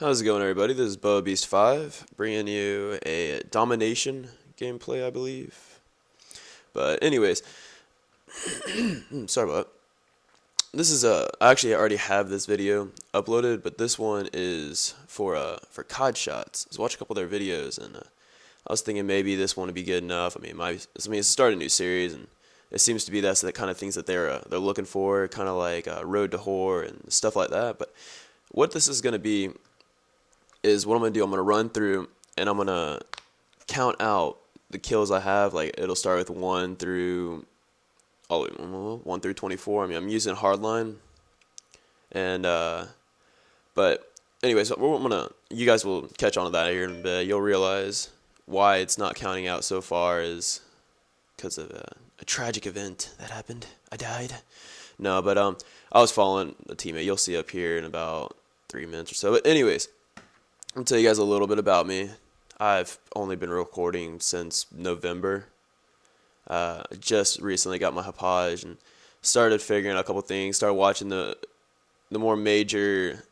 How's it going, everybody? This is Bubba Beast 5, bringing you a domination gameplay, I believe. But anyways, sorry about that. This is I already have this video uploaded, but this one is for COD shots. I was watching a couple of their videos, and I was thinking maybe this one would be good enough. It's starting a new series, and it seems to be that's the kind of things that they're looking for, kind of like Road to Whore and stuff like that. But what this is gonna be is what I'm gonna do. I'm gonna run through and I'm gonna count out the kills I have. Like it'll start with 1 through 24. I mean, I'm using hardline, and but anyways, what I'm gonna you guys will catch on to that here in a bit. You'll realize why it's not counting out so far is because of a tragic event that happened. I died. No, but I was following a teammate. You'll see up here in about 3 minutes or so. But anyways, I'll tell you guys a little bit about me. I've only been recording since November. Just recently got my Hapage and started figuring out a couple things. Started watching the more major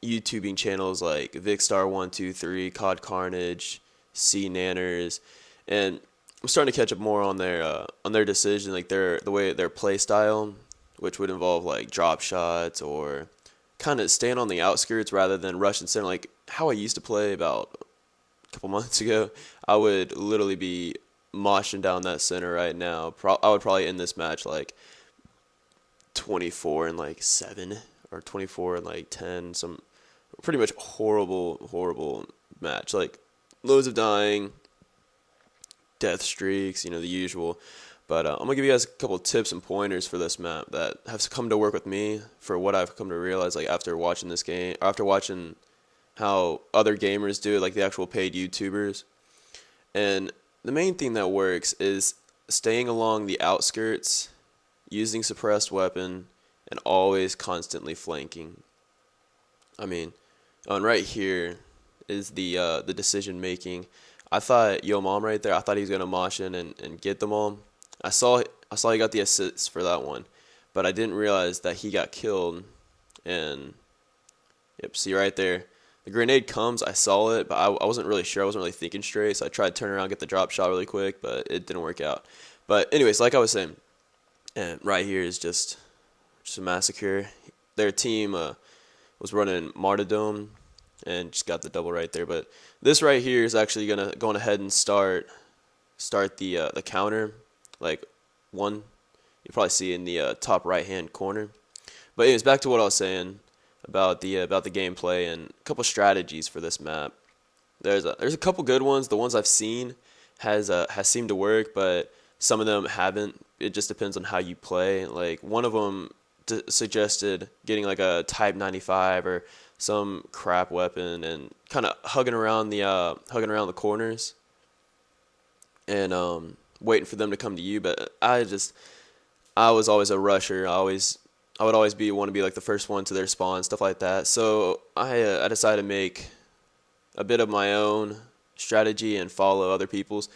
YouTubing channels like Vicstar123, COD Carnage, C Nanners, and I'm starting to catch up more on their decision, like the way their play style, which would involve like drop shots or kind of staying on the outskirts rather than rushing center. Like how I used to play about a couple months ago, I would literally be moshing down that center right now. I would probably end this match like 24 and like 7 or 24 and like 10. Some pretty much horrible match. Like loads of dying, death streaks, the usual. But I'm gonna give you guys a couple tips and pointers for this map that have come to work with me for what I've come to realize, like after watching this game, or after watching how other gamers do it, like the actual paid YouTubers. And the main thing that works is staying along the outskirts, using suppressed weapon, and always constantly flanking. I mean, and right here is the decision making. I thought Yo Mom right there. I thought he was gonna mosh in and get them all. I saw he got the assist for that one, but I didn't realize that he got killed. And yep, see right there, the grenade comes. I saw it, but I wasn't really sure. I wasn't really thinking straight, so I tried to turn around, get the drop shot really quick, but it didn't work out. But anyways, like I was saying, and right here is just a massacre. Their team was running martyrdom and just got the double right there. But this right here is actually going ahead and start the counter, like one you probably see in the top right hand corner. But anyways, back to what I was saying about the gameplay and a couple strategies for this map. There's a couple good ones. The ones I've seen has seemed to work, but some of them haven't. It just depends on how you play. Like one of them suggested getting like a Type 95 or some crap weapon and kind of hugging around the corners and waiting for them to come to you. But I was always a rusher. I would always want to be like the first one to their spawn, stuff like that. So I decided to make a bit of my own strategy and follow other people's,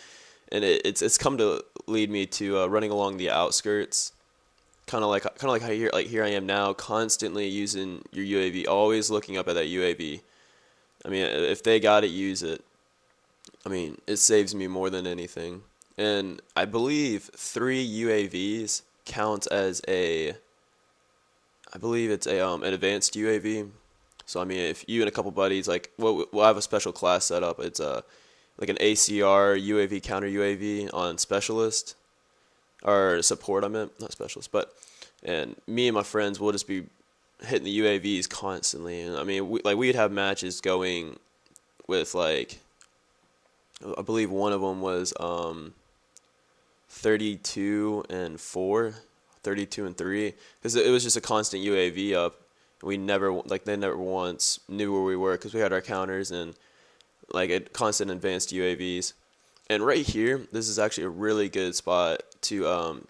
and it's come to lead me to running along the outskirts, kind of like how here I am now, constantly using your UAV, always looking up at that UAV. I mean, if they got it, use it. I mean, it saves me more than anything. And I believe 3 UAVs counts as I believe it's an advanced UAV. So I mean, if you and a couple buddies, like we'll have a special class set up. It's like an ACR UAV counter UAV on specialist or support. I meant not specialist, but and me and my friends will just be hitting the UAVs constantly. And I mean, we'd have matches going with like I believe one of them was 32 and 4, 32 and 3, because it was just a constant UAV up. We never they never once knew where we were because we had our counters and like a constant advanced UAVs. And right here, this is actually a really good spot to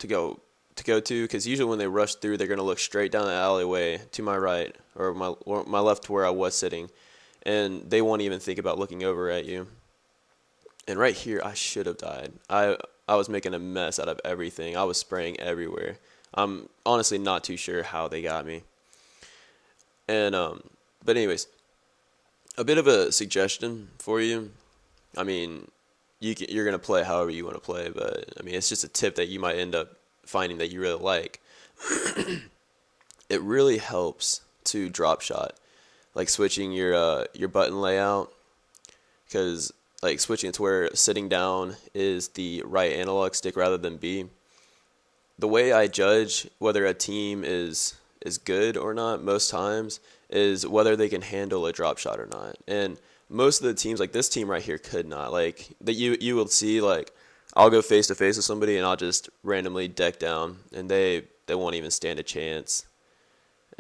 go to because usually when they rush through, they're gonna look straight down the alleyway to my right or my left to where I was sitting, and they won't even think about looking over at you. And right here, I should have died. I was making a mess out of everything. I was spraying everywhere. I'm honestly not too sure how they got me. And but anyways, A bit of a suggestion for you. I mean, you're gonna play however you want to play, but I mean, it's just a tip that you might end up finding that you really like. It really helps to drop shot, like switching your button layout, because like switching it to where sitting down is the right analog stick rather than B. The way I judge whether a team is good or not most times is whether they can handle a drop shot or not. And most of the teams, like this team right here, could not. Like that you will see, like I'll go face to face with somebody and I'll just randomly deck down, and they won't even stand a chance.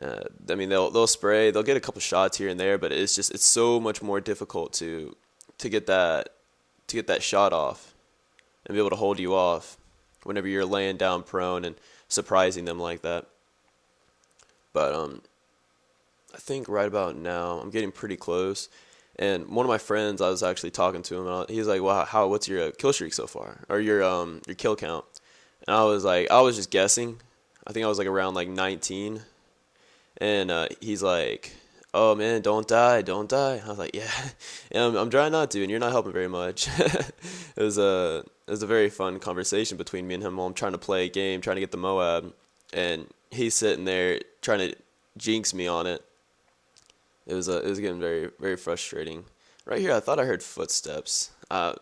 I mean, they'll spray, they'll get a couple shots here and there, but it's so much more difficult to get that shot off and be able to hold you off whenever you're laying down prone and surprising them like that. But I think right about now I'm getting pretty close. And one of my friends, I was actually talking to him, and he's like, "Well, what's your kill streak so far, or your kill count?" And I was like, I was just guessing. I think I was like around like 19. And he's like, "Oh man, don't die, don't die." I was like, "Yeah, yeah, I'm trying not to, and you're not helping very much." It was a very fun conversation between me and him while I'm trying to play a game, trying to get the Moab, and he's sitting there trying to jinx me on it. It was getting very very frustrating. Right here, I thought I heard footsteps. I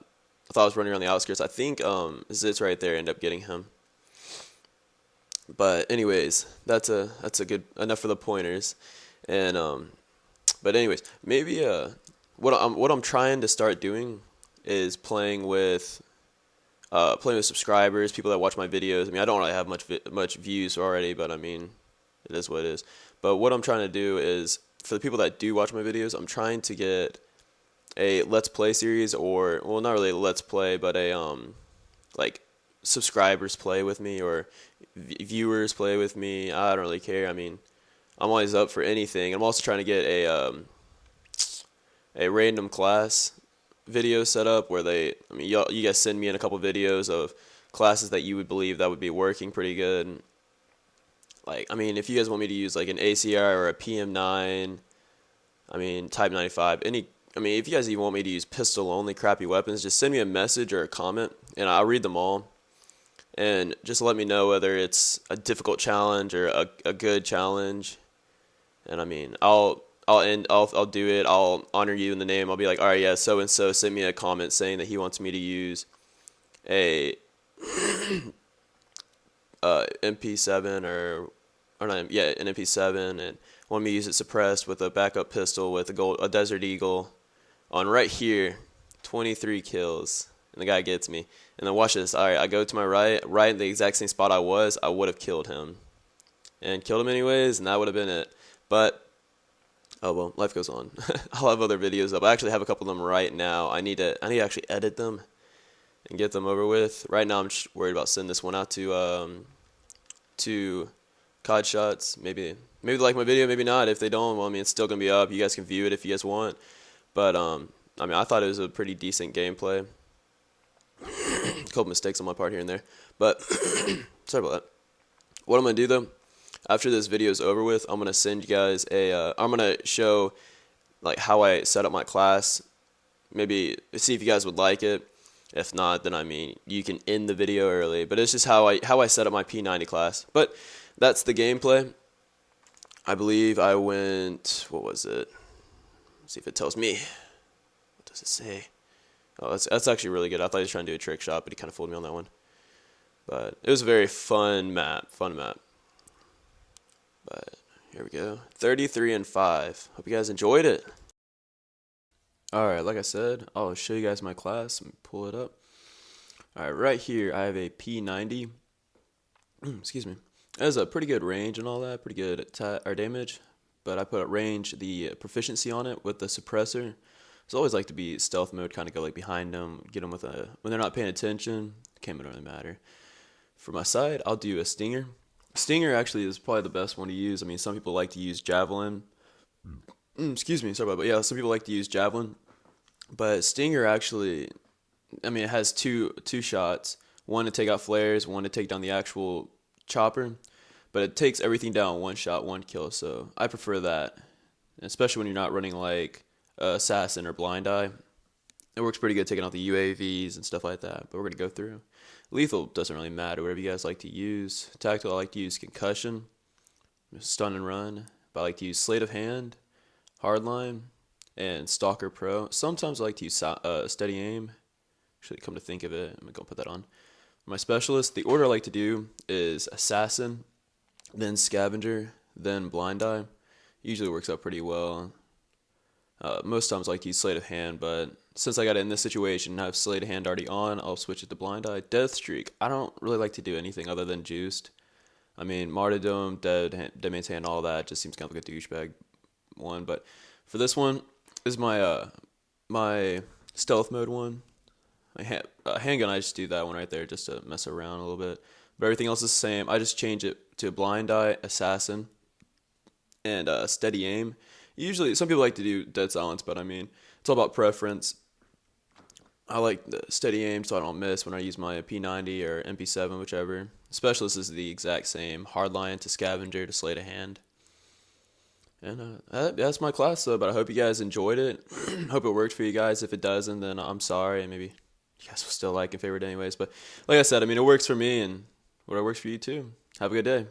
thought I was running around the outskirts. I think Zitz right there ended up getting him. But anyways, that's a good enough for the pointers. And but anyways, maybe what I'm trying to start doing is playing with subscribers, people that watch my videos. I mean, I don't really have much views already, but I mean, it is what it is. But what I'm trying to do is, for the people that do watch my videos, I'm trying to get a Let's Play series, or well, not really a Let's Play, but a like subscribers play with me, or viewers play with me. I don't really care. I mean, I'm always up for anything. I'm also trying to get a random class video set up where you guys send me in a couple videos of classes that you would believe that would be working pretty good. Like, I mean, if you guys want me to use like an ACR or a PM9, I mean, Type 95, I mean, if you guys even want me to use pistol only crappy weapons, just send me a message or a comment and I'll read them all. And just let me know whether it's a difficult challenge or a good challenge. And I mean, I'll do it. I'll honor you in the name. I'll be like, all right, yeah, so and so sent me a comment saying that he wants me to use a MP7 or not, yeah, an MP7, and want me to use it suppressed with a backup pistol with a Desert Eagle on right here, 23 kills, and the guy gets me. And then watch this. All right, I go to my right in the exact same spot I would have killed him, and killed him anyways, and that would have been it. But oh well, life goes on. I'll have other videos up. I actually have a couple of them right now. I need to actually edit them and get them over with. Right now, I'm just worried about sending this one out to COD Shots. Maybe they like my video, maybe not. If they don't, well, I mean, it's still gonna be up. You guys can view it if you guys want. But I mean, I thought it was a pretty decent gameplay. A couple mistakes on my part here and there, but sorry about that. What I'm gonna do though, after this video is over with, I'm gonna send you guys I'm gonna show like how I set up my class. Maybe see if you guys would like it. If not, then I mean, you can end the video early. But it's just how I set up my P90 class. But that's the gameplay. I believe I went, what was it? Let's see if it tells me. What does it say? Oh, that's actually really good. I thought he was trying to do a trick shot, but he kind of fooled me on that one. But it was a very fun map. But here we go. 33-5. Hope you guys enjoyed it. Alright, like I said, I'll show you guys my class. Let me pull it up. Alright, right here I have a P90. Excuse me. It has a pretty good range and all that, pretty good damage. But I put the proficiency on it with the suppressor. So I always like to be stealth mode, kind of go like behind them, get them when they're not paying attention. Can't really matter. For my side, I'll do a Stinger. Stinger actually is probably the best one to use. I mean, some people like to use Javelin. Excuse me, sorry about that. But yeah, some people like to use Javelin. But Stinger actually, I mean, it has two shots. One to take out flares, one to take down the actual chopper. But it takes everything down one shot, one kill. So I prefer that. Especially when you're not running like assassin or blind eye. It works pretty good taking out the UAVs and stuff like that. But we're gonna go through. Lethal doesn't really matter. Whatever you guys like to use. Tactical, I like to use concussion, stun and run. But I like to use sleight of hand, hardline, and stalker pro. Sometimes I like to use steady aim. Actually, come to think of it, I'm gonna put that on. My specialist, the order I like to do is assassin, then scavenger, then blind eye. Usually works out pretty well. Most times I like to use sleight of hand, but since I got it in this situation and I have sleight of hand already on, I'll switch it to blind eye. Death streak, I don't really like to do anything other than juiced. I mean, martyrdom, dead man's hand, all that just seems kind of like a douchebag one. But for this one, this is my stealth mode one. My handgun, I just do that one right there just to mess around a little bit. But everything else is the same. I just change it to blind eye, assassin, and steady aim. Usually, some people like to do dead silence, but I mean, it's all about preference. I like the steady aim so I don't miss when I use my P90 or MP7, whichever. Specialist is the exact same. Hardline to scavenger to sleight of hand. And that's my class, though, but I hope you guys enjoyed it. Hope it worked for you guys. If it doesn't, then I'm sorry, and maybe you guys will still like and favorite anyways. But like I said, I mean, it works for me, and whatever works for you, too. Have a good day.